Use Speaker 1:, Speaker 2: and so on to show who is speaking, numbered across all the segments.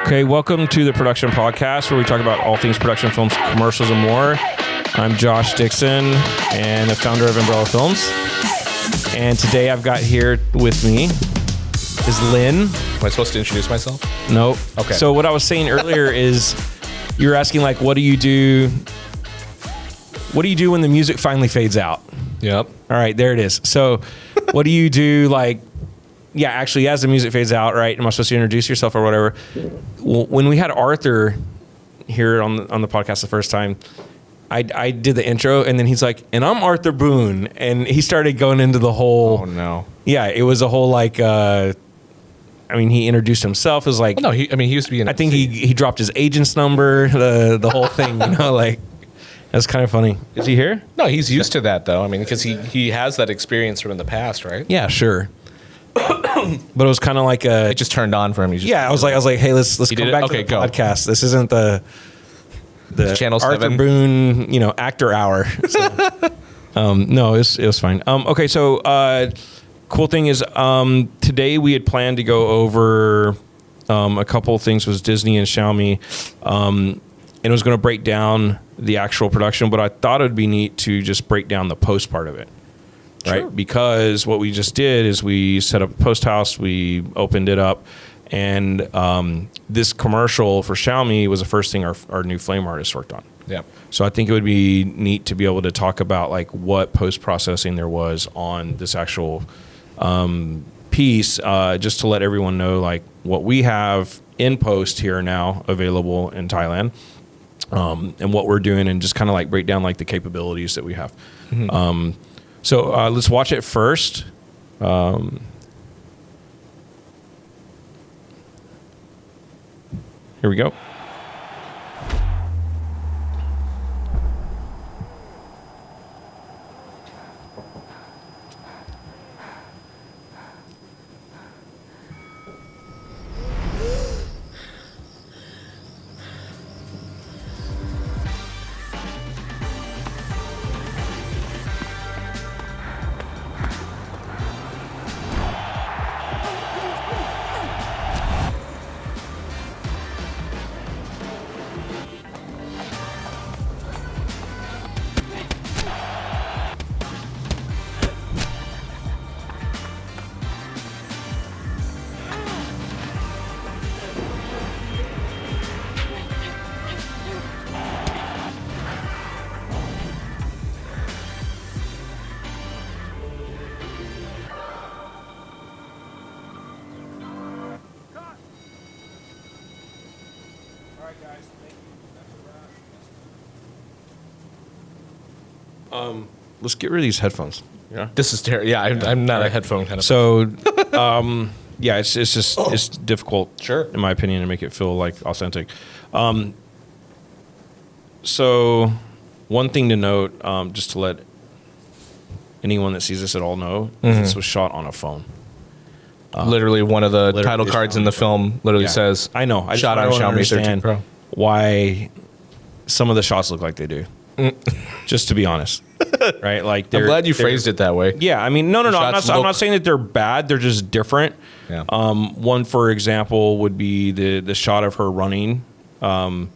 Speaker 1: Okay, welcome to the Production Podcast, where we talk about all things production, films, commercials, and more. I'm Josh Dixon, and the founder of Umbrella Films. And today I've got here with me is Lynn.
Speaker 2: Am I supposed to introduce myself?
Speaker 1: Nope.
Speaker 2: Okay.
Speaker 1: So what I was saying earlier is you were asking, like, what do you do? What do you do when the music finally fades out?
Speaker 2: Yep.
Speaker 1: All right, there it is. So what do you do, like, yeah, actually, as the music fades out, right? Am I supposed to introduce yourself or whatever? Well, when we had Arthur here on the podcast the first time, I did the intro, and then he's like, and I'm Arthur Boone. And he started going into the whole...
Speaker 2: Oh, no.
Speaker 1: Yeah, it was a whole, like... I mean, he introduced himself as, like...
Speaker 2: Well, no, he used to be an
Speaker 1: I think he dropped his agent's number, the whole thing, you know, like... That's kind of funny. Is he here?
Speaker 2: No, he's used to that, though. I mean, because he has that experience from in the past, right?
Speaker 1: Yeah, sure. But it was kind of like a...
Speaker 2: It just turned on for him.
Speaker 1: I was like, hey, let's come back to the
Speaker 2: go.
Speaker 1: podcast. This isn't the
Speaker 2: Channel
Speaker 1: Arthur
Speaker 2: 7
Speaker 1: Boone, actor hour. So, no, it was fine. Okay, so cool thing is today we had planned to go over a couple of things with Disney and Xiaomi, and it was going to break down the actual production, but I thought it would be neat to just break down the post part of it. Right, sure. Because what we just did is we set up a post house, we opened it up, and this commercial for Xiaomi was the first thing our new flame artist worked on.
Speaker 2: Yeah.
Speaker 1: So I think it would be neat to be able to talk about like what post processing there was on this actual piece, just to let everyone know like what we have in post here now available in Thailand, and what we're doing, and just kind of like break down like the capabilities that we have. Mm-hmm. So let's watch it first. Here we go. Let's get rid of these headphones. Yeah,
Speaker 2: This is terrible. Yeah, I'm not a headphone kind of.
Speaker 1: So, yeah, it's just it's difficult,
Speaker 2: Sure.
Speaker 1: in my opinion, to make it feel like authentic. So, one thing to note, just to let anyone that sees this at all know, this was shot on a phone.
Speaker 2: Literally, one of the
Speaker 1: literally
Speaker 2: title cards in the film literally says,
Speaker 1: I know. I
Speaker 2: shot on
Speaker 1: don't
Speaker 2: Xiaomi 13
Speaker 1: understand
Speaker 2: Pro.
Speaker 1: why some of the shots look like they do. Just to be honest, right? Like,
Speaker 2: I'm glad you phrased it that way.
Speaker 1: Yeah, I mean, no. I'm
Speaker 2: shots
Speaker 1: not saying that they're bad. They're just different.
Speaker 2: Yeah.
Speaker 1: One, for example, would be the shot of her running. So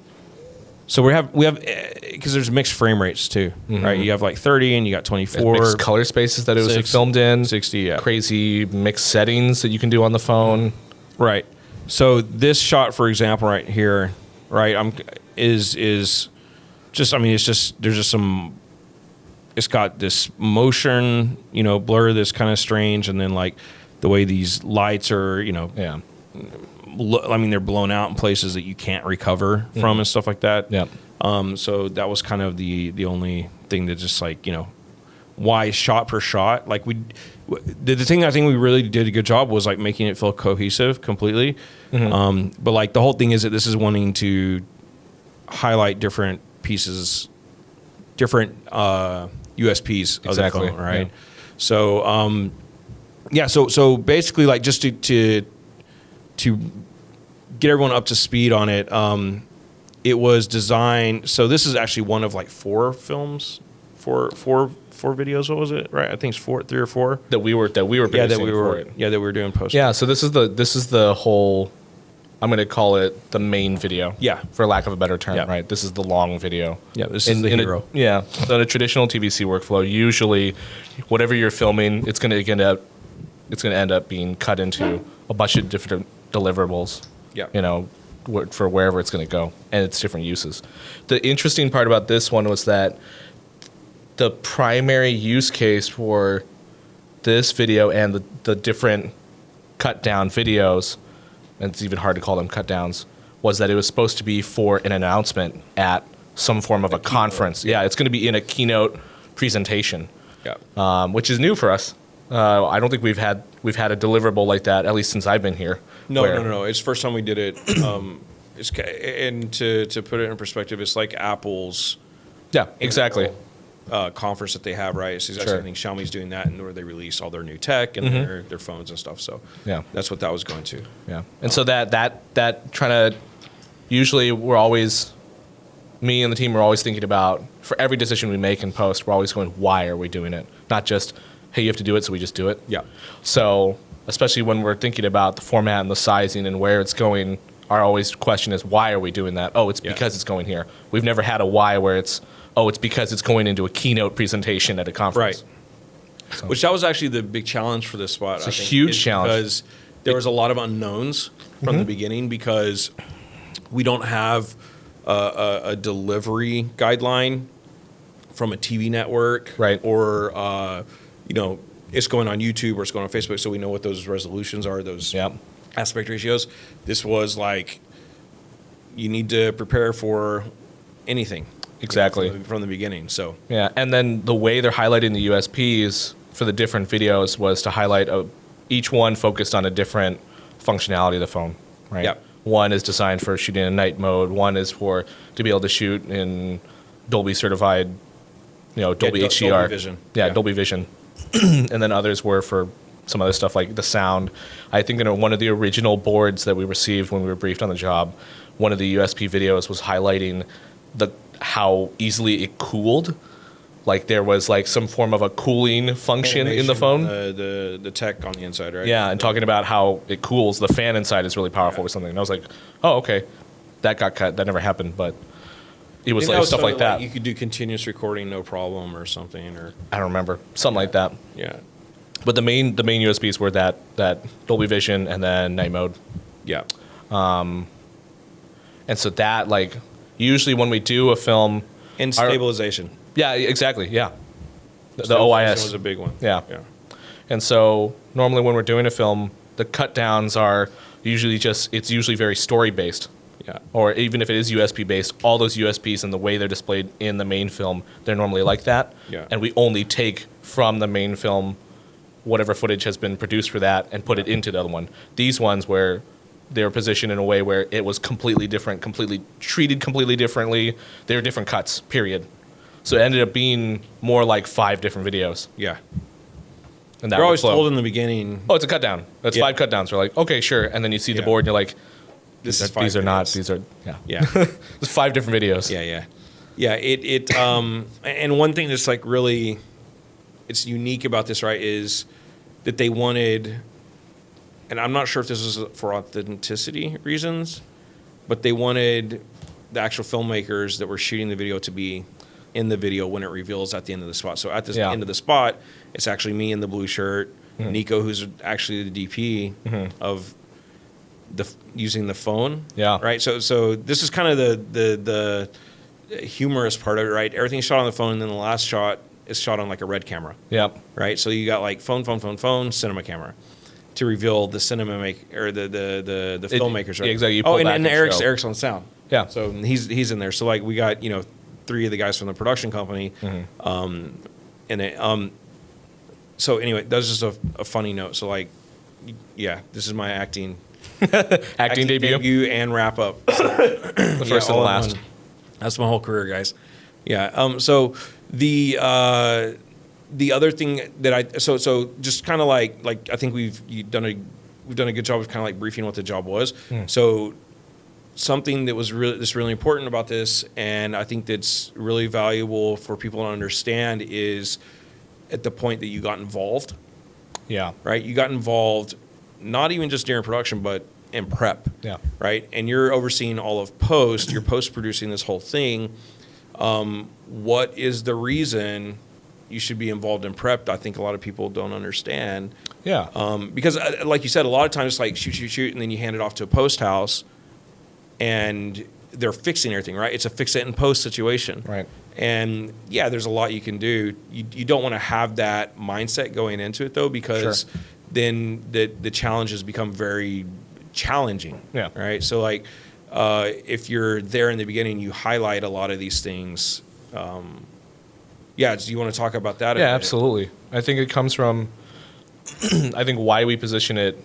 Speaker 1: we have because there's mixed frame rates too, right? You have like 30 and you got 24.
Speaker 2: Mixed color spaces that it was filmed in.
Speaker 1: 60, yeah.
Speaker 2: Crazy mixed settings that you can do on the phone.
Speaker 1: Right. So this shot, for example, right here, right, is just, I mean, it's just, there's just some, it's got this motion, blur that's kind of strange, and then like the way these lights are,
Speaker 2: Yeah.
Speaker 1: I mean, they're blown out in places that you can't recover from and stuff like that.
Speaker 2: Yeah.
Speaker 1: So that was kind of the only thing that just like, why shot per shot. Like the thing I think we really did a good job was like making it feel cohesive completely. But like the whole thing is that this is wanting to highlight different pieces, different USPs of the phone, right? Yeah. So basically, like, just to get everyone up to speed on it, it was designed. So this is actually one of like four videos. What was it? Right, I think it's 3 or 4
Speaker 2: that we were
Speaker 1: that we were doing post.
Speaker 2: Yeah, so this is the whole I'm going to call it the main video.
Speaker 1: Yeah.
Speaker 2: For lack of a better term,
Speaker 1: Yeah.
Speaker 2: right? This is the long video.
Speaker 1: Yeah, this is the hero.
Speaker 2: So in a traditional TVC workflow, usually whatever you're filming, it's going to end up being cut into a bunch of different deliverables.
Speaker 1: Yeah.
Speaker 2: You know, for wherever it's going to go, and it's different uses. The interesting part about this one was that the primary use case for this video and the different cut down videos, and it's even hard to call them cut downs, was that it was supposed to be for an announcement at some form of a conference. Yeah, it's going to be in a keynote presentation.
Speaker 1: Yeah.
Speaker 2: Which is new for us. I don't think we've had a deliverable like that, at least since I've been here.
Speaker 1: No. It's the first time we did it. And to put it in perspective, it's like Apple's
Speaker 2: exactly
Speaker 1: conference that they have, right? It's exactly
Speaker 2: Sure.
Speaker 1: I think Xiaomi's doing that, and where they release all their new tech and their phones and stuff. So
Speaker 2: Yeah.
Speaker 1: that's what that was going to.
Speaker 2: Yeah, and so that trying to, usually me and the team are always thinking about, for every decision we make in post, we're always going, why are we doing it? Not just, hey, you have to do it, so we just do it.
Speaker 1: Yeah.
Speaker 2: So especially when we're thinking about the format and the sizing and where it's going, our always question is, why are we doing that? Oh, it's because it's going here. We've never had a why where it's because it's going into a keynote presentation at a conference.
Speaker 1: Right. So. Which that was actually the big challenge for this spot.
Speaker 2: It's a huge challenge.
Speaker 1: Because there was a lot of unknowns from the beginning, because we don't have a delivery guideline from a TV network.
Speaker 2: Right.
Speaker 1: Or, it's going on YouTube or it's going on Facebook, so we know what those resolutions are, those aspect ratios. This was like, you need to prepare for anything.
Speaker 2: Exactly.
Speaker 1: From the beginning. So
Speaker 2: yeah, and then the way they're highlighting the USPs for the different videos was to highlight each one focused on a different functionality of the phone, right?
Speaker 1: Yep.
Speaker 2: One is designed for shooting in night mode. One is to be able to shoot in Dolby certified, Dolby HDR.
Speaker 1: Dolby Vision.
Speaker 2: Yeah, Dolby Vision. And then others were for some other stuff like the sound. I think one of the original boards that we received when we were briefed on the job, one of the USP videos was highlighting how easily it cooled. Like there was like some form of a cooling function in the phone.
Speaker 1: The tech on the inside, right?
Speaker 2: Yeah, and talking about how it cools. The fan inside is really powerful or something. And I was like, oh, okay. That got cut. That never happened, but it was like stuff like that.
Speaker 1: You could do continuous recording, no problem, or something, or
Speaker 2: I don't remember. Something like that.
Speaker 1: Yeah.
Speaker 2: But the main USPs were that Dolby Vision and then night mode.
Speaker 1: Yeah.
Speaker 2: And so that, like, usually when we do a film,
Speaker 1: and stabilization.
Speaker 2: Yeah, exactly. Yeah. The
Speaker 1: Stabilization
Speaker 2: OIS
Speaker 1: was a big one.
Speaker 2: Yeah. And so normally when we're doing a film, the cut downs are usually it's usually very story based.
Speaker 1: Yeah.
Speaker 2: Or even if it is USP based, all those USPs and the way they're displayed in the main film, they're normally like that.
Speaker 1: Yeah.
Speaker 2: And we only take from the main film whatever footage has been produced for that and put it into the other one. These ones where they were positioned in a way where it was completely different, completely treated completely differently. They were different cuts, period. So it ended up being more like 5 different videos.
Speaker 1: Yeah.
Speaker 2: And that
Speaker 1: They're always
Speaker 2: flow.
Speaker 1: told in the beginning.
Speaker 2: Oh, it's a cut down. That's 5 cut downs. We're like, okay, sure. And then you see the board and you're like, these are not. These are,
Speaker 1: Yeah.
Speaker 2: There's 5 different videos.
Speaker 1: Yeah. And one thing that's like really, it's unique about this, right, is that they wanted, and I'm not sure if this was for authenticity reasons, but they wanted the actual filmmakers that were shooting the video to be in the video when it reveals at the end of the spot. So at the end of the spot, it's actually me in the blue shirt, Nico, who's actually the DP of using the phone.
Speaker 2: Yeah.
Speaker 1: Right. So this is kind of the humorous part of it, right? Everything's shot on the phone, and then the last shot is shot on like a red camera.
Speaker 2: Yep.
Speaker 1: Right. So you got like phone, cinema camera to reveal the the filmmakers, right?
Speaker 2: Yeah, exactly.
Speaker 1: And Eric's on sound.
Speaker 2: Yeah.
Speaker 1: So he's in there. So like we got 3 of the guys from the production company, so anyway, that's just a funny note. So like, this is my acting debut and wrap up.
Speaker 2: The first and the last.
Speaker 1: That's my whole career, guys. Yeah. So the other thing that so just kind of like I think we've done a good job of kind of like briefing what the job was. So something that was really important about this, and I think that's really valuable for people to understand, is at the point that you got involved.
Speaker 2: Yeah.
Speaker 1: Right. You got involved, not even just during production, but and prep.
Speaker 2: Yeah.
Speaker 1: Right. And you're overseeing all of post. You're post producing this whole thing. What is the reason you should be involved in prep? I think a lot of people don't understand.
Speaker 2: Yeah.
Speaker 1: Because, like you said, a lot of times it's like shoot, and then you hand it off to a post house, and they're fixing everything, right? It's a fix it and post situation.
Speaker 2: Right.
Speaker 1: And yeah, there's a lot you can do. You don't want to have that mindset going into it though, because then the challenges become very challenging.
Speaker 2: Yeah.
Speaker 1: Right. So like, if you're there in the beginning, you highlight a lot of these things. Yeah. Do you want to talk about that?
Speaker 2: Yeah, absolutely. I think it comes from, I think why we position it.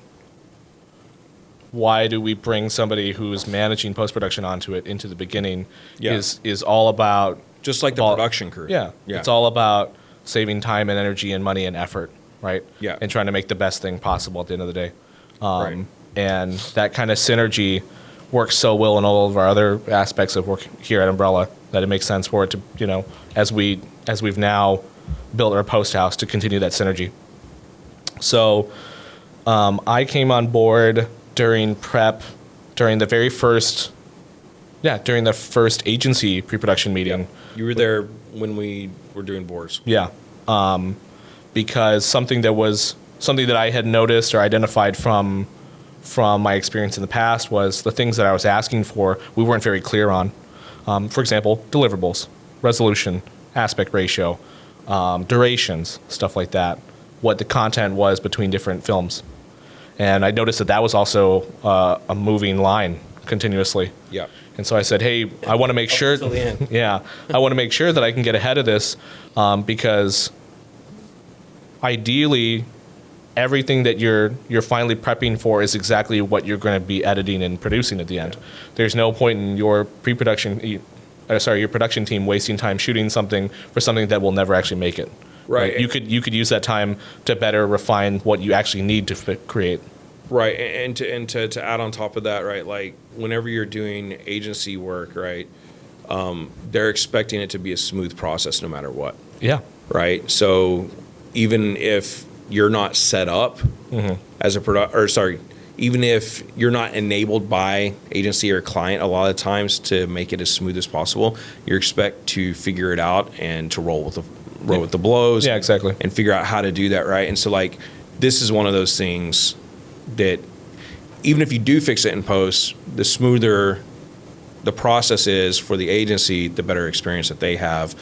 Speaker 2: Why do we bring somebody who's managing post-production onto it into the beginning is all about...
Speaker 1: Just like the production crew.
Speaker 2: Yeah. It's all about saving time and energy and money and effort, right?
Speaker 1: Yeah.
Speaker 2: And trying to make the best thing possible at the end of the day.
Speaker 1: Right.
Speaker 2: And that kind of synergy works so well in all of our other aspects of work here at Umbrella that it makes sense for it to, you know, as we've now built our post house, to continue that synergy. So I came on board during prep, during the first agency pre-production meeting.
Speaker 1: Yeah. You were there when we were doing boards.
Speaker 2: Yeah. Because something that I had noticed or identified from my experience in the past was the things that I was asking for, we weren't very clear on. For example, deliverables, resolution, aspect ratio, durations, stuff like that, what the content was between different films. And I noticed that was also a moving line continuously.
Speaker 1: Yeah.
Speaker 2: And so I said, hey, I want to make sure. Yeah, I want to make sure that I can get ahead of this, because ideally, everything that you're finally prepping for is exactly what you're going to be editing and producing at the end. There's no point in your your production team wasting time shooting something for something that will never actually make it.
Speaker 1: Right.
Speaker 2: You could use that time to better refine what you actually need to create.
Speaker 1: Right. And to add on top of that, right, like whenever you're doing agency work, right, they're expecting it to be a smooth process no matter what.
Speaker 2: Yeah.
Speaker 1: Right. So even if you're not set up as even if you're not enabled by agency or client, a lot of times to make it as smooth as possible, you expect to figure it out and to roll with the blows.
Speaker 2: Yeah, exactly.
Speaker 1: And figure out how to do that, right? And so like this is one of those things that even if you do fix it in post, the smoother the process is for the agency, the better experience that they have,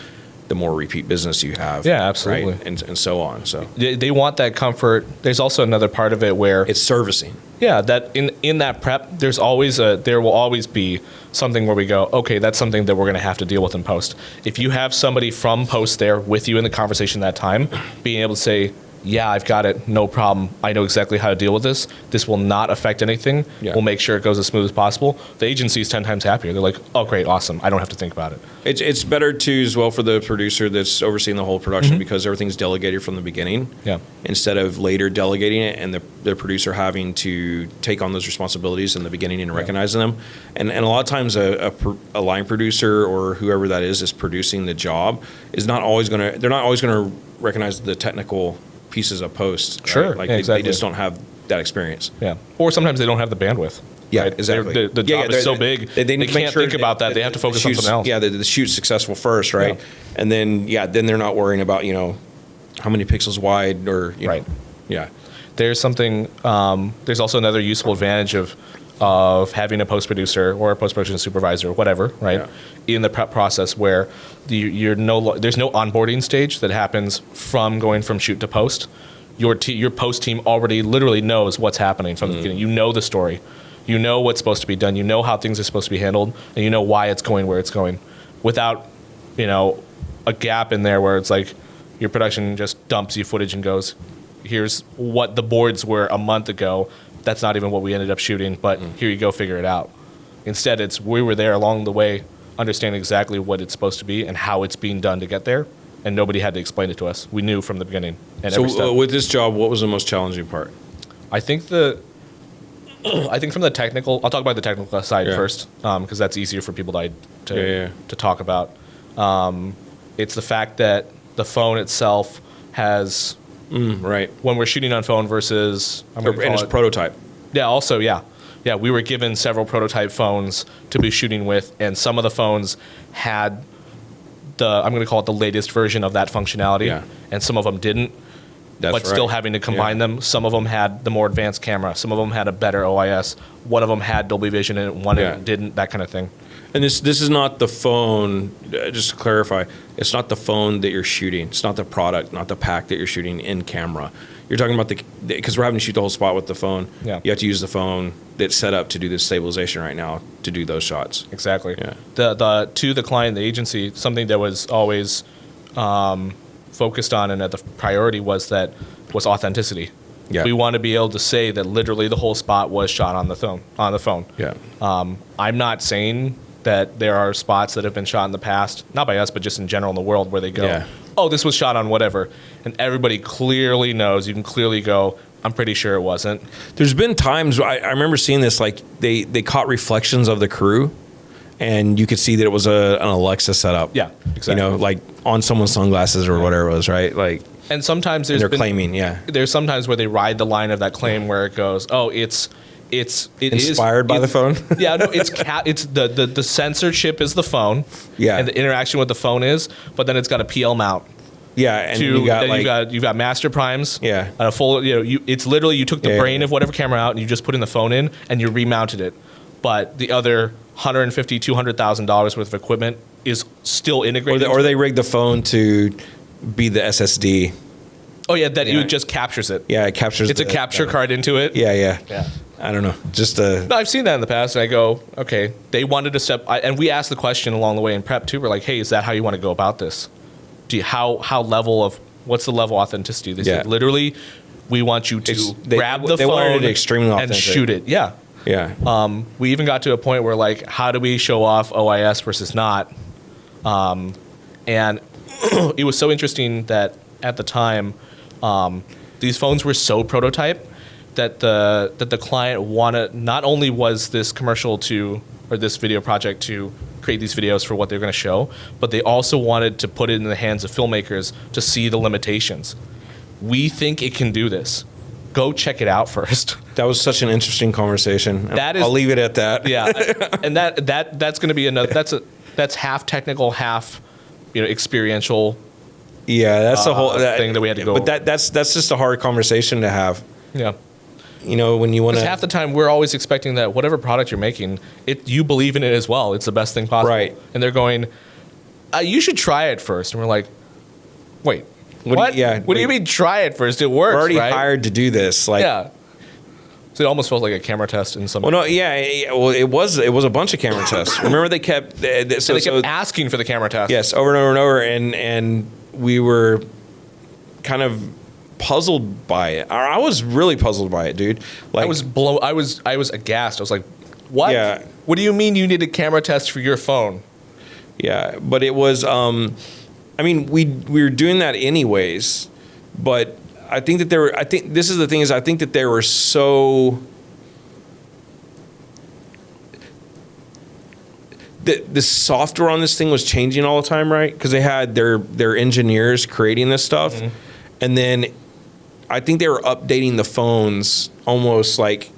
Speaker 1: the more repeat business you have.
Speaker 2: Yeah, absolutely.
Speaker 1: Right? And so on. So
Speaker 2: they want that comfort. There's also another part of it where
Speaker 1: it's servicing.
Speaker 2: Yeah, that in that prep, there will always be something where we go, okay, that's something that we're going to have to deal with in post. If you have somebody from post there with you in the conversation that time, being able to say, yeah, I've got it, no problem. I know exactly how to deal with this. This will not affect anything.
Speaker 1: Yeah.
Speaker 2: We'll make sure it goes as smooth as possible. The agency is 10 times happier. They're like, oh, great, awesome. I don't have to think about it.
Speaker 1: It's better too as well for the producer that's overseeing the whole production because everything's delegated from the beginning. Yeah. Instead of later delegating it and the producer having to take on those responsibilities in the beginning and recognizing them. And a lot of times a line producer or whoever that is producing the job is not always going to, they're not always going to recognize the technical pieces of post.
Speaker 2: Sure.
Speaker 1: Right? Like
Speaker 2: yeah, exactly.
Speaker 1: they just don't have that experience.
Speaker 2: Yeah. Or sometimes they don't have the bandwidth.
Speaker 1: Yeah,
Speaker 2: right?
Speaker 1: exactly.
Speaker 2: The job is so big, they can't think about that. They have to focus on something else.
Speaker 1: Yeah, the shoot's successful first, right? Yeah. And then, they're not worrying about, how many pixels wide or,
Speaker 2: right.
Speaker 1: Yeah.
Speaker 2: There's something, there's also another useful advantage of having a post-producer or a post-production supervisor or whatever, right, in the prep process where there's no onboarding stage that happens from going from shoot to post. Your post team already literally knows what's happening from the beginning. You know the story. You know what's supposed to be done. You know how things are supposed to be handled, and you know why it's going where it's going, without, a gap in there where it's like your production just dumps you footage and goes, here's what the boards were a month ago. That's not even what we ended up shooting, but here you go, figure it out. Instead, we were there along the way, understanding exactly what it's supposed to be and how it's being done to get there, and nobody had to explain it to us. We knew from the beginning. And
Speaker 1: so with this job, what was the most challenging part?
Speaker 2: I think from the technical, I'll talk about the technical side first, because that's easier for people to talk about. It's the fact that the phone itself has...
Speaker 1: right.
Speaker 2: When we're shooting on phone versus...
Speaker 1: And it's prototype.
Speaker 2: Yeah, also, yeah. Yeah, we were given several prototype phones to be shooting with, and some of the phones had I'm going to call it the latest version of that functionality,
Speaker 1: Yeah.
Speaker 2: and some of them didn't.
Speaker 1: That's
Speaker 2: but still
Speaker 1: right.
Speaker 2: having to combine them. Some of them had the more advanced camera. Some of them had a better OIS. One of them had Dolby Vision in it. One of them didn't. That kind of thing.
Speaker 1: And this is not the phone, just to clarify, it's not the phone that you're shooting. It's not the product, not the pack that you're shooting in camera. You're talking about because we're having to shoot the whole spot with the phone.
Speaker 2: Yeah.
Speaker 1: You have to use the phone that's set up to do this stabilization right now to do those shots.
Speaker 2: Exactly.
Speaker 1: Yeah.
Speaker 2: To the client, the agency, something that was always focused on and at the priority was authenticity.
Speaker 1: Yeah.
Speaker 2: We want to be able to say that literally the whole spot was shot on the phone.
Speaker 1: Yeah.
Speaker 2: I'm not saying that there are spots that have been shot in the past, not by us, but just in general in the world, where they go, oh, this was shot on whatever. And everybody clearly knows. You can clearly go, I'm pretty sure it wasn't.
Speaker 1: There's been times I remember seeing this, like they caught reflections of the crew, and you could see that it was an Alexa setup.
Speaker 2: Yeah, exactly.
Speaker 1: You know, like on someone's sunglasses or whatever it was, right? Like,
Speaker 2: and sometimes
Speaker 1: they're claiming,
Speaker 2: there's sometimes where they ride the line of that claim where it goes, oh, it
Speaker 1: inspired by the phone.
Speaker 2: Yeah, no, it's the sensor chip is the phone.
Speaker 1: Yeah,
Speaker 2: and the interaction with the phone is, but then it's got a PL mount.
Speaker 1: Yeah, and you've
Speaker 2: got master primes.
Speaker 1: Yeah,
Speaker 2: and a full. It's literally you took the brain of whatever camera out and you just put in the phone in and you remounted it. But the other $150,000-$200,000 worth of equipment is still integrated.
Speaker 1: Or they rig the phone to be the SSD.
Speaker 2: Oh yeah, it just captures it.
Speaker 1: Yeah, it captures.
Speaker 2: It's a capture card into it.
Speaker 1: Yeah.
Speaker 2: Yeah.
Speaker 1: I don't know.
Speaker 2: No, I've seen that in the past, and I go, okay. They wanted to step, and we asked the question along the way in prep too. We're like, hey, is that how you want to go about this? What's the level of authenticity? They said, literally, we want you to grab the phone and shoot it. Yeah.
Speaker 1: Yeah.
Speaker 2: We even got to a point where, like, how do we show off OIS versus not? And it was so interesting that at the time, these phones were so prototype that the client wanted. Not only was this this video project to create these videos for what they're going to show, but they also wanted to put it in the hands of filmmakers to see the limitations. We think it can do this. Go check it out first.
Speaker 1: That was such an interesting conversation. I'll leave it at that.
Speaker 2: Yeah, and that's going to be another. That's half technical, half experiential.
Speaker 1: Yeah, that's the whole
Speaker 2: thing that we had to go.
Speaker 1: But that's just a hard conversation to have.
Speaker 2: Yeah.
Speaker 1: When you want to.
Speaker 2: Half the time we're always expecting that whatever product you're making, you believe in it as well. It's the best thing possible.
Speaker 1: Right.
Speaker 2: And they're going, you should try it first. And we're like, wait. What? What do you mean try it first? It works.
Speaker 1: We're already hired to do this.
Speaker 2: Yeah. So it almost felt like a camera test in some.
Speaker 1: Well, no, yeah. Well, it was a bunch of camera tests. Remember, they kept
Speaker 2: asking for the camera test.
Speaker 1: Yes, over and over and over, and we were kind of puzzled by it. I was really puzzled by it, dude. Like,
Speaker 2: I was aghast. I was like, what?
Speaker 1: Yeah.
Speaker 2: What do you mean you need a camera test for your phone?
Speaker 1: Yeah, but it was. I mean, we were doing that anyways, but I think that I think this is the thing is I think that they were so. The software on this thing was changing all the time, right? Because they had their engineers creating this stuff, and then I think they were updating the phones almost like.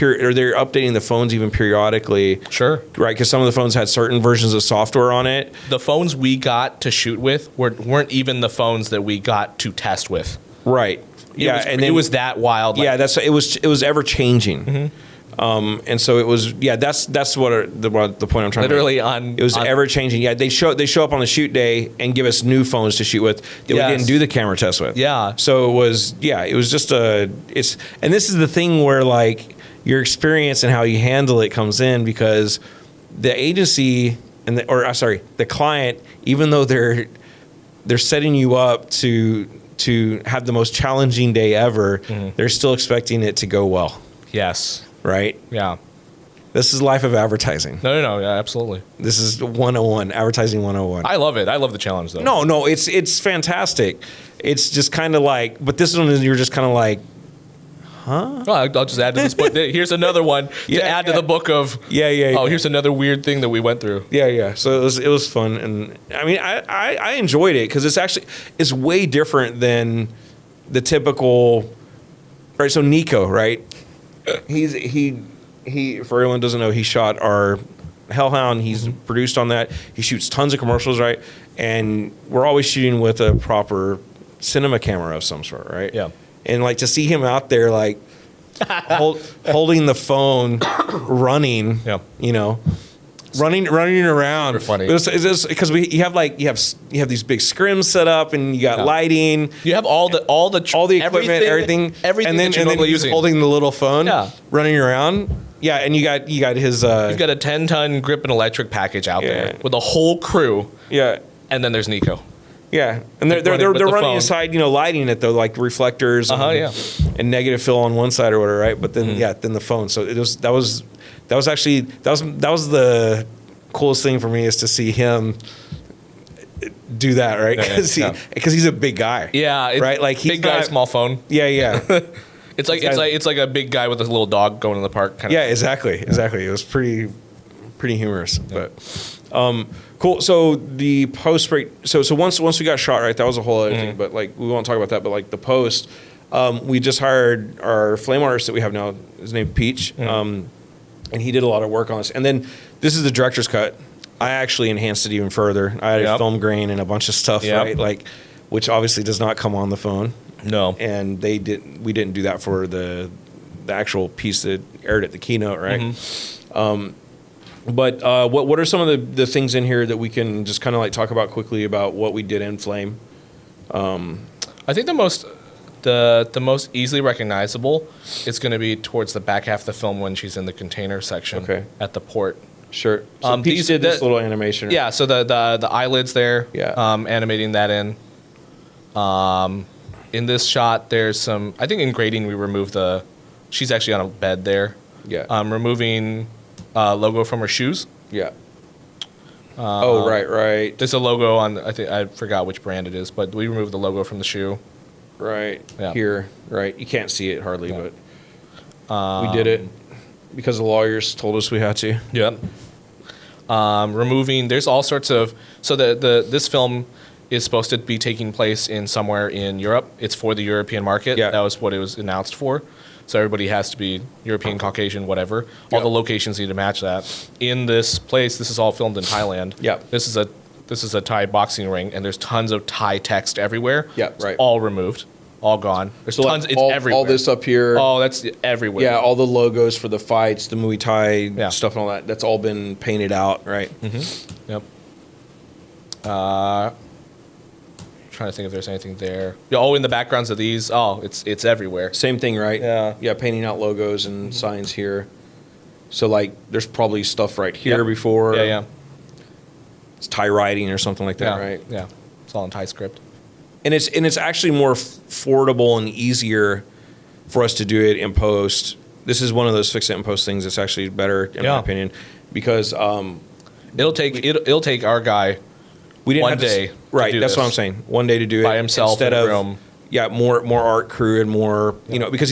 Speaker 1: Or they're updating the phones even periodically.
Speaker 2: Sure. Right,
Speaker 1: because some of the phones had certain versions of software on it.
Speaker 2: The phones we got to shoot with weren't even the phones that we got to test with.
Speaker 1: Right.
Speaker 2: It was that wild.
Speaker 1: Yeah, it was ever changing. And so it was. Yeah, that's what the point I'm trying
Speaker 2: literally
Speaker 1: to make. It was ever changing. Yeah, they show up on the shoot day and give us new phones to shoot with that we didn't do the camera test with.
Speaker 2: Yeah.
Speaker 1: So it was just and this is the thing where like. Your experience and how you handle it comes in because the agency the client, even though they're setting you up to have the most challenging day ever, they're still expecting it to go well.
Speaker 2: Yes.
Speaker 1: Right?
Speaker 2: Yeah.
Speaker 1: This is life of advertising.
Speaker 2: No. Yeah, absolutely.
Speaker 1: This is 101, advertising 101.
Speaker 2: I love it. I love the challenge though.
Speaker 1: No, it's fantastic. It's just kind of like, but this one is you're just kind of like, huh?
Speaker 2: Well, I'll just add to this book. Here's another one to add to the book of.
Speaker 1: Yeah.
Speaker 2: Oh, here's another weird thing that we went through.
Speaker 1: Yeah. So it was fun, and I mean, I enjoyed it because it's way different than the typical. Right. So Nico, right? for everyone who doesn't know, he shot our Hellhound. He's produced on that. He shoots tons of commercials, right? And we're always shooting with a proper cinema camera of some sort, right?
Speaker 2: Yeah.
Speaker 1: And like to see him out there, like holding the phone, running, you know, running around.
Speaker 2: Super funny.
Speaker 1: Because you have these big scrims set up, and you got lighting.
Speaker 2: You have all the
Speaker 1: equipment, everything,
Speaker 2: and then
Speaker 1: he's
Speaker 2: using.
Speaker 1: holding the little phone,
Speaker 2: Yeah.
Speaker 1: running around. Yeah, and you got his.
Speaker 2: You've got a 10-ton grip and electric package out there with a whole crew.
Speaker 1: Yeah.
Speaker 2: And then there's Nico.
Speaker 1: Yeah, and they're running inside, you know, lighting it though, like reflectors, and negative fill on one side or whatever, right? But then then the phone. So that was the coolest thing for me, is to see him do that, right? Because he's a big guy.
Speaker 2: Yeah,
Speaker 1: right. Like he's
Speaker 2: big guy, small phone.
Speaker 1: Yeah.
Speaker 2: It's like a big guy with a little dog going in the park. Kind of thing.
Speaker 1: Exactly. It was pretty humorous, but. Cool. So the post break. So once we got shot, right, that was a whole other thing. But like we won't talk about that. But like the post, we just hired our flame artist that we have now. His name Peach, and he did a lot of work on this. And then this is the director's cut. I actually enhanced it even further. I added film grain and a bunch of stuff, right? Like, which obviously does not come on the phone.
Speaker 2: No.
Speaker 1: And we didn't do that for the actual piece that aired at the keynote, right? But what are some of the things in here that we can just kind of like talk about quickly about what we did in Flame?
Speaker 2: I think the most easily recognizable is going to be towards the back half of the film when she's in the container section at the port.
Speaker 1: Sure. So Peach did this little animation.
Speaker 2: Yeah. So the eyelids there.
Speaker 1: Yeah.
Speaker 2: Animating that in. In this shot, there's some. I think in grading we removed she's actually on a bed there.
Speaker 1: Yeah.
Speaker 2: Removing. Logo from her shoes.
Speaker 1: Yeah. Right.
Speaker 2: There's a logo on. I forgot which brand it is, but we removed the logo from the shoe.
Speaker 1: Right.
Speaker 2: Yeah.
Speaker 1: Here. Right. You can't see it hardly, but we did it because the lawyers told us we had to.
Speaker 2: Yep. Removing. There's all sorts of. So this film is supposed to be taking place in somewhere in Europe. It's for the European market.
Speaker 1: Yeah.
Speaker 2: That was what it was announced for. So everybody has to be European, Caucasian, whatever. All the locations need to match that. In this place, this is all filmed in Thailand.
Speaker 1: Yeah.
Speaker 2: This is a Thai boxing ring, and there's tons of Thai text everywhere.
Speaker 1: Yeah,
Speaker 2: it's
Speaker 1: right.
Speaker 2: all removed, all gone. There's tons. It's everywhere.
Speaker 1: All this up here.
Speaker 2: Oh, that's everywhere.
Speaker 1: Yeah, all the logos for the fights, the Muay Thai stuff, and all that. That's all been painted out, right?
Speaker 2: Yep. Trying to think if there's anything there. Oh, in the backgrounds of these. Oh, it's everywhere.
Speaker 1: Same thing, right?
Speaker 2: Yeah.
Speaker 1: Painting out logos and signs here. So like, there's probably stuff right here before.
Speaker 2: Yeah.
Speaker 1: It's Thai writing or something like that, right?
Speaker 2: Yeah. It's all in Thai script.
Speaker 1: And it's actually more affordable and easier for us to do it in post. This is one of those fix it in post things that's actually better in my opinion, because
Speaker 2: it'll take our guy.
Speaker 1: We didn't
Speaker 2: one
Speaker 1: have
Speaker 2: day,
Speaker 1: to, right? That's what I'm saying. One day to do it
Speaker 2: by himself
Speaker 1: instead
Speaker 2: in a
Speaker 1: of
Speaker 2: room.
Speaker 1: Yeah, more art crew and more because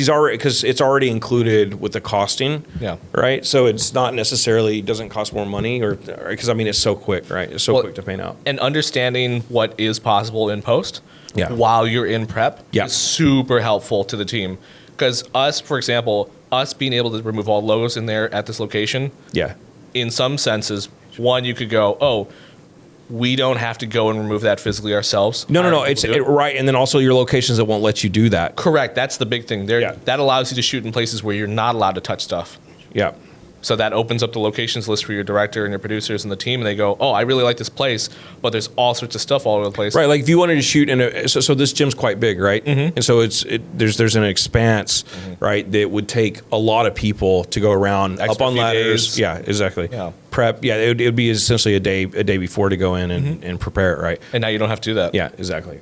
Speaker 1: it's already included with the costing.
Speaker 2: Yeah.
Speaker 1: Right. So it's not necessarily doesn't cost more money because I mean it's so quick, right? It's so quick to paint out.
Speaker 2: And understanding what is possible in post while you're in prep
Speaker 1: is
Speaker 2: super helpful to the team. Because for example, us being able to remove all logos in there at this location.
Speaker 1: Yeah.
Speaker 2: In some senses, one you could go, we don't have to go and remove that physically ourselves.
Speaker 1: No. It's right, and then also your locations that won't let you do that.
Speaker 2: Correct. That's the big thing. That allows you to shoot in places where you're not allowed to touch stuff.
Speaker 1: Yeah.
Speaker 2: So that opens up the locations list for your director and your producers and the team, and they go, I really like this place, but there's all sorts of stuff all over the place.
Speaker 1: Right, like if you wanted to shoot in so this gym's quite big, right? And so there's an expanse, right, that would take a lot of people to go around up on ladders.
Speaker 2: Days.
Speaker 1: Yeah, exactly.
Speaker 2: Yeah.
Speaker 1: Prep. Yeah, it would be essentially a day before to go in and prepare it, right?
Speaker 2: And now you don't have to do that.
Speaker 1: Yeah, exactly.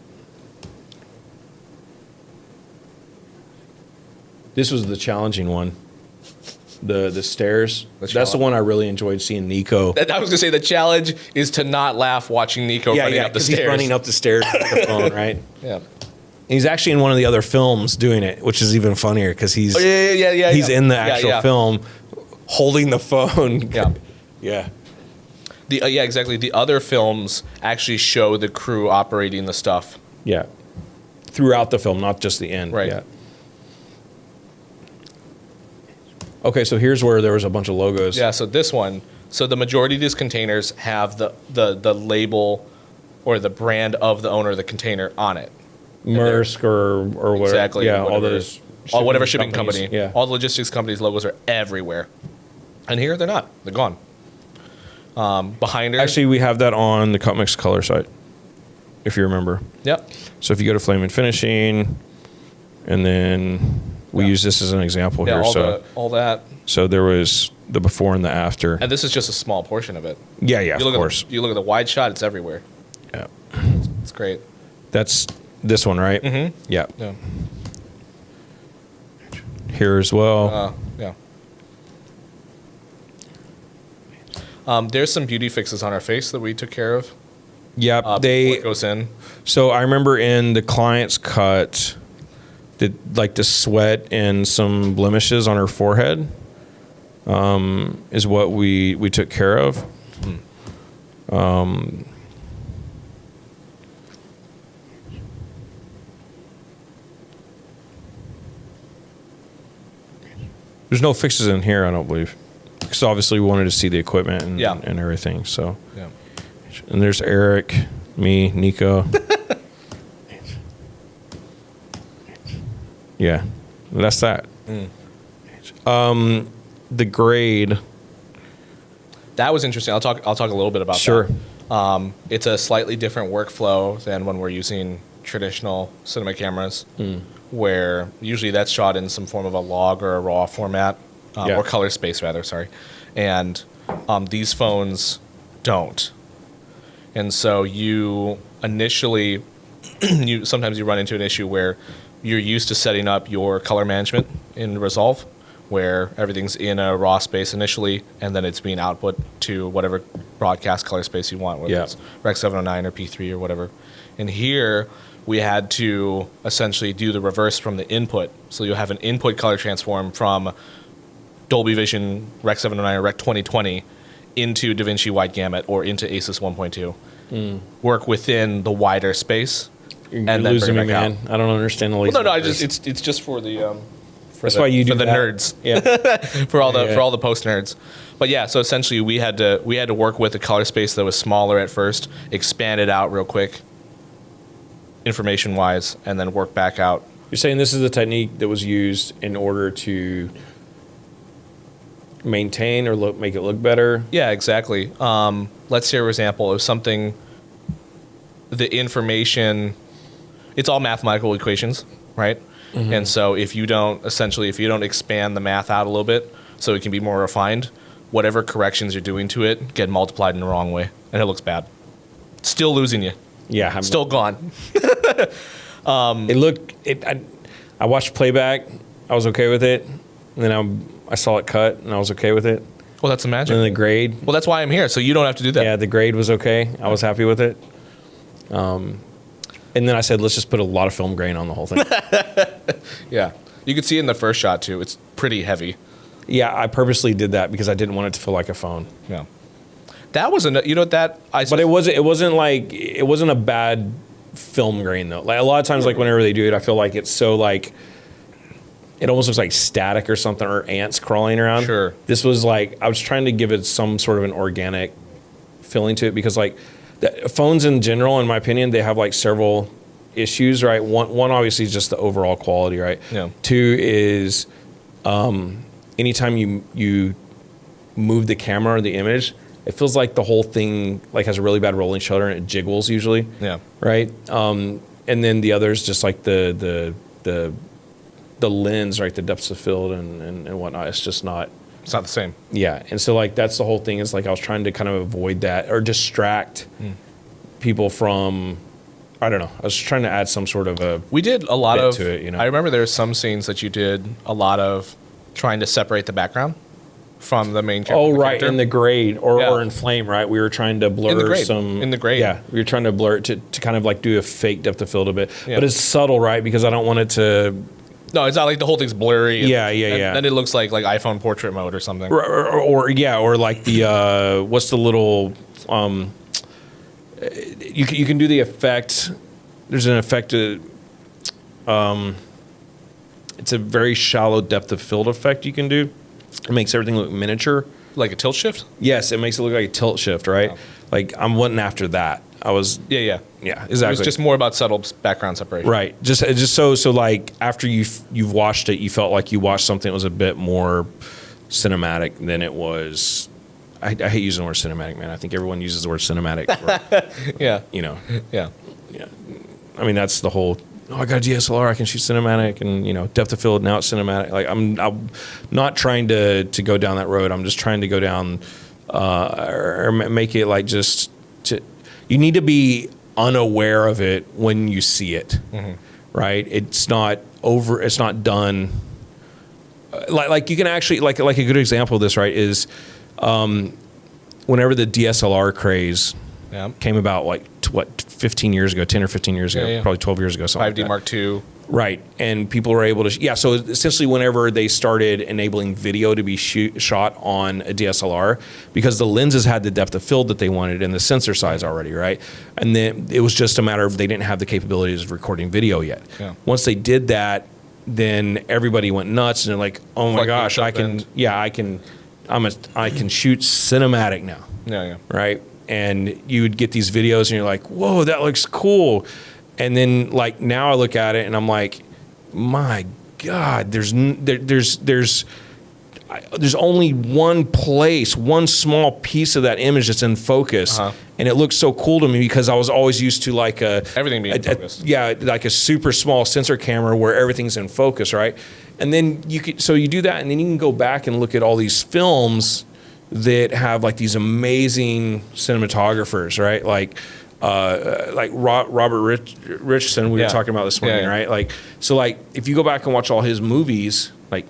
Speaker 1: This was the challenging one. The stairs. That's the one I really enjoyed seeing Nico.
Speaker 2: I was gonna say the challenge is to not laugh watching Nico running up the stairs.
Speaker 1: He's running up the stairs with the phone, right?
Speaker 2: Yeah.
Speaker 1: He's actually in one of the other films doing it, which is even funnier because he's
Speaker 2: he's
Speaker 1: in the actual film holding the phone.
Speaker 2: Yeah.
Speaker 1: Yeah.
Speaker 2: Exactly. The other films actually show the crew operating the stuff.
Speaker 1: Yeah. Throughout the film, not just the end.
Speaker 2: Right.
Speaker 1: Yeah. Okay, so here's where there was a bunch of logos.
Speaker 2: Yeah, so this one, so the majority of these containers have the label or the brand of the owner of the container on it.
Speaker 1: Maersk or whatever.
Speaker 2: Exactly.
Speaker 1: Yeah,
Speaker 2: whatever,
Speaker 1: all those.
Speaker 2: whatever shipping company.
Speaker 1: Yeah.
Speaker 2: All the logistics companies' logos are everywhere. And here they're not. They're gone. Behind her.
Speaker 1: Actually, we have that on the Cut Mix Color site, if you remember.
Speaker 2: Yep.
Speaker 1: So if you go to Flame and Finishing, and then we use this as an example
Speaker 2: Yeah,
Speaker 1: here.
Speaker 2: all that.
Speaker 1: So there was the before and the after.
Speaker 2: And this is just a small portion of it.
Speaker 1: Yeah, of course.
Speaker 2: You look at the wide shot, it's everywhere.
Speaker 1: Yeah.
Speaker 2: It's great.
Speaker 1: That's this one, right?
Speaker 2: Mm-hmm.
Speaker 1: Yeah.
Speaker 2: Yeah.
Speaker 1: Here as well.
Speaker 2: Yeah. There's some beauty fixes on our face that we took care of.
Speaker 1: Yep.
Speaker 2: Before it goes in.
Speaker 1: So I remember in the client's cut, the sweat and some blemishes on her forehead is what we took care of. There's no fixes in here, I don't believe, because obviously we wanted to see the equipment and everything. So,
Speaker 2: Yeah.
Speaker 1: and there's Eric, me, Nico. Yeah, that's that. The grade.
Speaker 2: That was interesting. I'll talk a little bit about
Speaker 1: Sure.
Speaker 2: that. It's a slightly different workflow than when we're using traditional cinema cameras, where usually that's shot in some form of a log or a raw format, or color space rather. Sorry, and these phones don't. And so you initially, sometimes you run into an issue where you're used to setting up your color management in Resolve, where everything's in a raw space initially, and then it's being output to whatever broadcast color space you want, whether it's Rec 709 or P3 or whatever. And here we had to essentially do the reverse from the input. So you'll have an input color transform from Dolby Vision Rec 709 or Rec 2020 into DaVinci Wide Gamut or into ASUS 1.2. Work within the wider space.
Speaker 1: You're
Speaker 2: and
Speaker 1: losing
Speaker 2: then
Speaker 1: me,
Speaker 2: bring it
Speaker 1: man.
Speaker 2: back out.
Speaker 1: I don't understand the laser.
Speaker 2: Well, no, it's just for the
Speaker 1: That's why you do
Speaker 2: for the
Speaker 1: that.
Speaker 2: nerds.
Speaker 1: Yeah.
Speaker 2: for all the post nerds. But yeah, so essentially we had to work with a color space that was smaller at first, expand it out real quick, information wise, and then work back out.
Speaker 1: You're saying this is the technique that was used in order to maintain or make it look better?
Speaker 2: Yeah, exactly. Let's say, for example, if something, the information, it's all mathematical equations, right? Mm-hmm. And so if you don't expand the math out a little bit so it can be more refined, whatever corrections you're doing to it get multiplied in the wrong way, and it looks bad. Still losing you.
Speaker 1: Yeah.
Speaker 2: Still gone.
Speaker 1: I watched playback. I was okay with it. And then I saw it cut, and I was okay with it.
Speaker 2: Well, that's the magic.
Speaker 1: And then the grade.
Speaker 2: Well, that's why I'm here, so you don't have to do that.
Speaker 1: Yeah, the grade was okay. I was happy with it. And then I said, let's just put a lot of film grain on the whole thing.
Speaker 2: Yeah. You can see it in the first shot, too. It's pretty heavy.
Speaker 1: Yeah, I purposely did that because I didn't want it to feel like a phone.
Speaker 2: Yeah. That was but
Speaker 1: it wasn't a bad film grain though. Like a lot of times, like whenever they do it, I feel like it's so like it almost looks like static or something, or ants crawling around.
Speaker 2: Sure.
Speaker 1: This was like I was trying to give it some sort of an organic feeling to it because like phones in general, in my opinion, they have like several issues, right? One obviously is just the overall quality, right?
Speaker 2: Yeah.
Speaker 1: Two is anytime you move the camera or the image, it feels like the whole thing like has a really bad rolling shutter and it jiggles usually.
Speaker 2: Yeah.
Speaker 1: Right. And then the other is just like the lens, right? The depths of field and whatnot. It's just not.
Speaker 2: It's not the same.
Speaker 1: Yeah. And so like that's the whole thing is like I was trying to kind of avoid that or distract people from. I don't know. I was trying to add some sort of
Speaker 2: We did a lot of
Speaker 1: to it, you know?
Speaker 2: I remember there were some scenes that you did a lot of trying to separate the background from the main character.
Speaker 1: Oh, right, in the grade or in Flame, right? We were trying to blur
Speaker 2: in the grade.
Speaker 1: Yeah, we were trying to blur it to kind of like do a fake depth of field a bit. Yeah. But it's subtle, right? Because I don't want it to...
Speaker 2: No, it's not like the whole thing's blurry.
Speaker 1: Yeah.
Speaker 2: Then it looks like iPhone portrait mode or something.
Speaker 1: Or like the... what's the little... You can do the effect... There's an effect... it's a very shallow depth of field effect you can do. It makes everything look miniature.
Speaker 2: Like a tilt shift?
Speaker 1: Yes, it makes it look like a tilt shift, right?
Speaker 2: Oh.
Speaker 1: Like I'm wanting after that. I was
Speaker 2: Yeah,
Speaker 1: exactly.
Speaker 2: It was just more about subtle background separation.
Speaker 1: Right. Just so like after you've watched it, you felt like you watched something that was a bit more cinematic than it was. I hate using the word cinematic, man. I think everyone uses the word cinematic. For,
Speaker 2: Yeah.
Speaker 1: Yeah. I mean, that's the whole. Oh, I got a DSLR. I can shoot cinematic, and depth of field. Now it's cinematic. Like I'm not trying to go down that road. I'm just trying to go down or make it like just. You need to be unaware of it when you see it, right? It's not over. It's not done. Like you can actually like a good example of this, right? Is whenever the DSLR craze came about, like 15 years ago, 10 or 15 years ago, probably 12 years ago, something
Speaker 2: 5D
Speaker 1: like
Speaker 2: Mark II.
Speaker 1: Right. And people were able to, so essentially whenever they started enabling video to be shot on a DSLR, because the lenses had the depth of field that they wanted and the sensor size already, right? And then it was just a matter of they didn't have the capabilities of recording video yet. Yeah. Once they did that, then everybody went nuts and they're like, oh my gosh, I can shoot cinematic now.
Speaker 2: Yeah.
Speaker 1: Right. And you would get these videos and you're like, whoa, that looks cool. And then like now I look at it and I'm like, my God, there's only one place, one small piece of that image that's in focus. And it looks so cool to me because I was always used to like
Speaker 2: everything being focused.
Speaker 1: Like a super small sensor camera where everything's in focus, right? And then you do that and then you can go back and look at all these films that have like these amazing cinematographers, right? Like Robert Richardson, we were talking about this morning, right? Like, so like if you go back and watch all his movies, like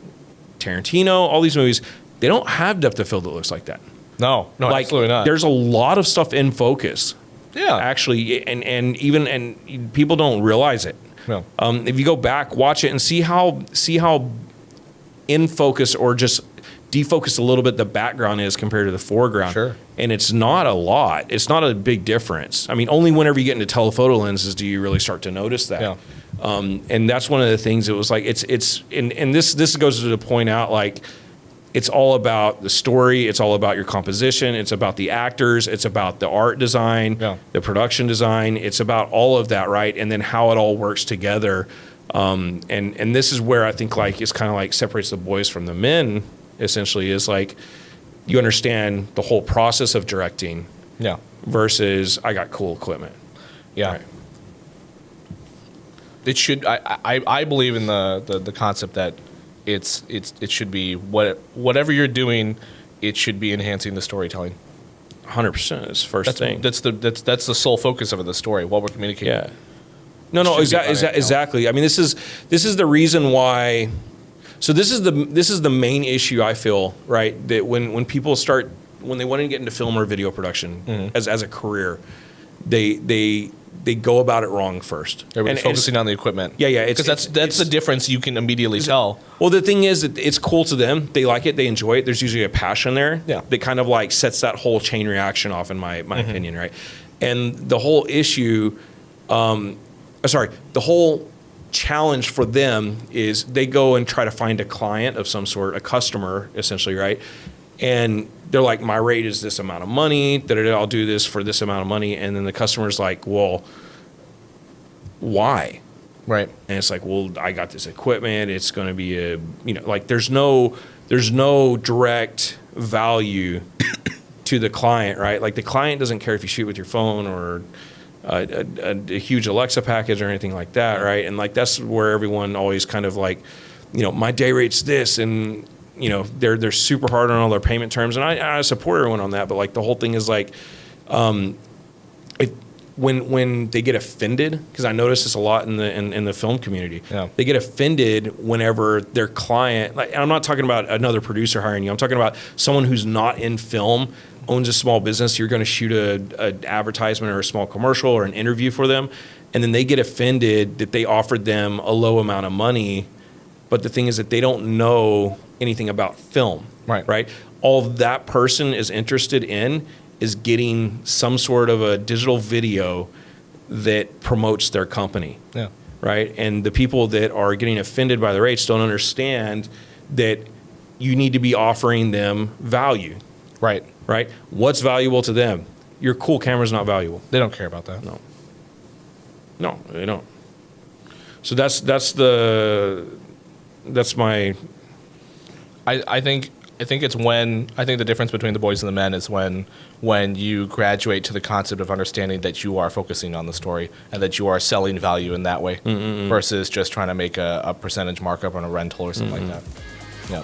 Speaker 1: Tarantino, all these movies, they don't have depth of field that looks like that.
Speaker 2: No,
Speaker 1: like,
Speaker 2: absolutely not.
Speaker 1: There's a lot of stuff in focus.
Speaker 2: Yeah,
Speaker 1: actually, and people don't realize it.
Speaker 2: No.
Speaker 1: If you go back, watch it and see how in focus or just defocused a little bit the background is compared to the foreground.
Speaker 2: Sure.
Speaker 1: And it's not a lot. It's not a big difference. I mean, only whenever you get into telephoto lenses do you really start to notice that.
Speaker 2: Yeah.
Speaker 1: And that's one of the things. It was like and this goes to point out like it's all about the story. It's all about your composition. It's about the actors. It's about the art design, the production design. It's about all of that, right? And then how it all works together. And this is where I think like it's kind of like separates the boys from the men. Essentially, is like you understand the whole process of directing.
Speaker 2: Yeah.
Speaker 1: Versus I got cool equipment.
Speaker 2: Yeah. Right. It should. I believe in the concept that it should be whatever you're doing, it should be enhancing the storytelling.
Speaker 1: 100% is first thing.
Speaker 2: That's the sole focus of the story. What we're communicating.
Speaker 1: Yeah. No. Exactly. I mean, this is the reason why. So this is the main issue I feel, right? That when people when they want to get into film or video production as a career, they go about it wrong first.
Speaker 2: Everybody's focusing on the equipment.
Speaker 1: Yeah.
Speaker 2: Because that's the difference you can immediately tell.
Speaker 1: Well, the thing is that it's cool to them. They like it. They enjoy it. There's usually a passion there.
Speaker 2: Yeah.
Speaker 1: That kind of like sets that whole chain reaction off, in my opinion, right? And the whole issue, the whole challenge for them is they go and try to find a client of some sort, a customer, essentially, right? And they're like, my rate is this amount of money, I'll do this for this amount of money. And then the customer's like, well, why?
Speaker 2: Right.
Speaker 1: And it's like, well, I got this equipment. It's going to be like there's no direct value to the client, right? Like the client doesn't care if you shoot with your phone or a huge Alexa package or anything like that, right? And like that's where everyone always kind of like, my day rate's this, and they're super hard on all their payment terms, and I support everyone on that. But like the whole thing is like, when they get offended, because I notice this a lot in the film community, they get offended whenever their client, like, and I'm not talking about another producer hiring you, I'm talking about someone who's not in film, owns a small business. You're going to shoot an advertisement or a small commercial or an interview for them, and then they get offended that they offered them a low amount of money, but the thing is that they don't know anything about film, right? All that person is interested in is getting some sort of a digital video that promotes their company, right? And the people that are getting offended by the rates don't understand that you need to be offering them value,
Speaker 2: Right.
Speaker 1: right? What's valuable to them? Your cool camera's not valuable.
Speaker 2: They don't care about that.
Speaker 1: No, they don't. So that's my.
Speaker 2: I think it's when I think the difference between the boys and the men is when you graduate to the concept of understanding that you are focusing on the story and that you are selling value in that way versus just trying to make a percentage markup on a rental or something like that. Yeah.